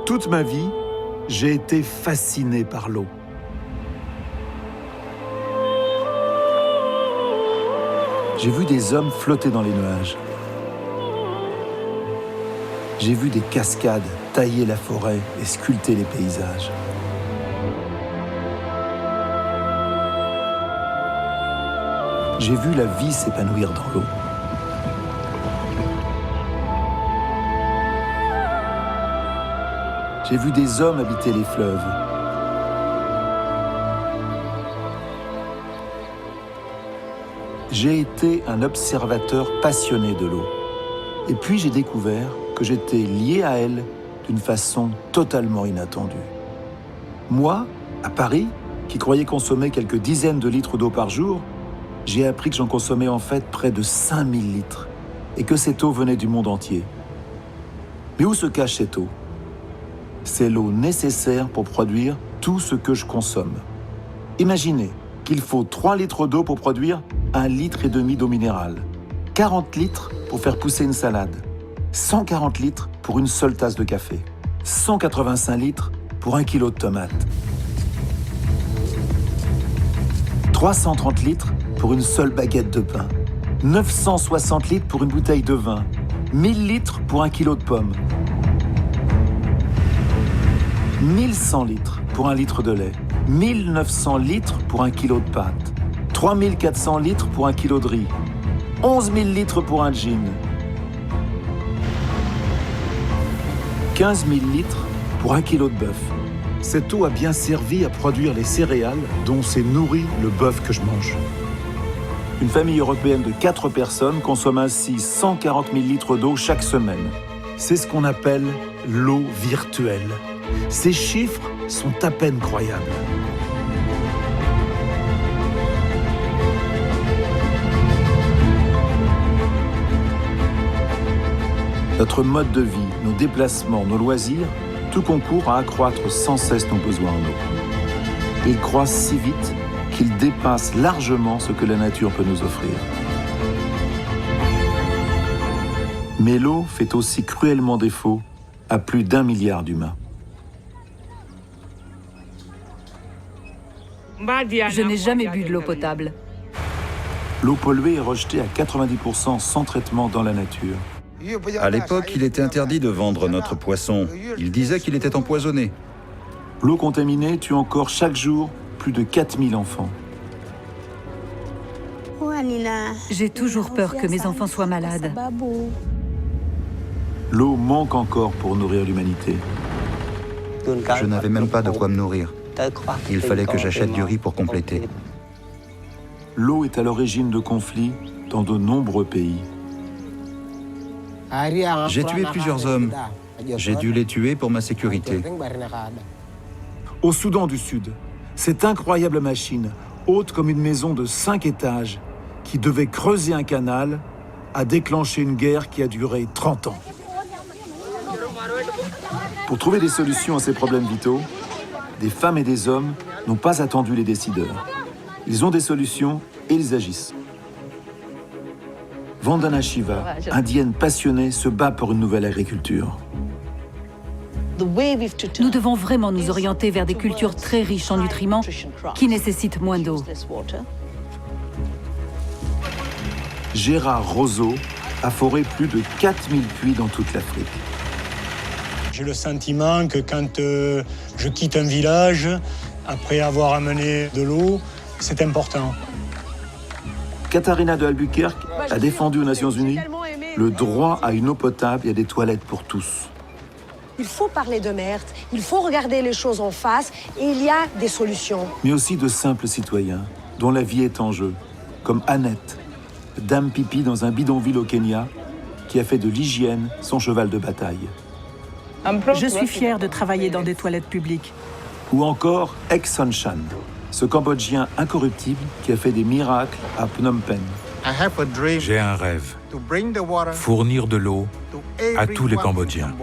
Toute ma vie, j'ai été fasciné par l'eau. J'ai vu des hommes flotter dans les nuages. J'ai vu des cascades tailler la forêt et sculpter les paysages. J'ai vu la vie s'épanouir dans l'eau. J'ai vu des hommes habiter les fleuves. J'ai été un observateur passionné de l'eau. Et puis j'ai découvert que j'étais lié à elle d'une façon totalement inattendue. Moi, à Paris, qui croyais consommer quelques dizaines de litres d'eau par jour, j'ai appris que j'en consommais en fait près de 5000 litres et que cette eau venait du monde entier. Mais où se cache cette eau ? C'est l'eau nécessaire pour produire tout ce que je consomme. Imaginez qu'il faut 3 litres d'eau pour produire 1,5 litre d'eau minérale, 40 litres pour faire pousser une salade, 140 litres pour une seule tasse de café, 185 litres pour 1 kilo de tomates, 330 litres pour une seule baguette de pain, 960 litres pour une bouteille de vin, 1000 litres pour 1 kilo de pommes, 1100 litres pour 1 litre de lait, 1900 litres pour 1 kilo de pâtes, 3400 litres pour 1 kilo de riz, 11 000 litres pour un jean, 15 000 litres pour 1 kilo de bœuf. Cette eau a bien servi à produire les céréales dont s'est nourri le bœuf que je mange. Une famille européenne de 4 personnes consomme ainsi 140 000 litres d'eau chaque semaine. C'est ce qu'on appelle l'eau virtuelle. Ces chiffres sont à peine croyables. Notre mode de vie, nos déplacements, nos loisirs, tout concourt à accroître sans cesse nos besoins en eau. Ils croissent si vite qu'ils dépassent largement ce que la nature peut nous offrir. Mais l'eau fait aussi cruellement défaut à plus d'1 milliard d'humains. Je n'ai jamais bu de l'eau potable. L'eau polluée est rejetée à 90% sans traitement dans la nature. À l'époque, il était interdit de vendre notre poisson. Il disait qu'il était empoisonné. L'eau contaminée tue encore chaque jour plus de 4000 enfants. J'ai toujours peur que mes enfants soient malades. L'eau manque encore pour nourrir l'humanité. Je n'avais même pas de quoi me nourrir. Il fallait que j'achète du riz pour compléter. L'eau est à l'origine de conflits dans de nombreux pays. J'ai tué plusieurs hommes. J'ai dû les tuer pour ma sécurité. Au Soudan du Sud, cette incroyable machine, haute comme une maison de 5 étages, qui devait creuser un canal, a déclenché une guerre qui a duré 30 ans. Pour trouver des solutions à ces problèmes vitaux, des femmes et des hommes n'ont pas attendu les décideurs. Ils ont des solutions et ils agissent. Vandana Shiva, indienne passionnée, se bat pour une nouvelle agriculture. Nous devons vraiment nous orienter vers des cultures très riches en nutriments qui nécessitent moins d'eau. Gérard Roseau a foré plus de 4000 puits dans toute l'Afrique. J'ai le sentiment que quand je quitte un village, après avoir amené de l'eau, c'est important. Katharina de Albuquerque a défendu aux Nations Unies le droit à une eau potable et à des toilettes pour tous. Il faut parler de merde, il faut regarder les choses en face et il y a des solutions. Mais aussi de simples citoyens dont la vie est en jeu, comme Annette, dame pipi dans un bidonville au Kenya, qui a fait de l'hygiène son cheval de bataille. Je suis fière de travailler dans des toilettes publiques. Ou encore Ek-Son Chan, ce Cambodgien incorruptible qui a fait des miracles à Phnom Penh. J'ai un rêve, fournir de l'eau à tous les Cambodgiens.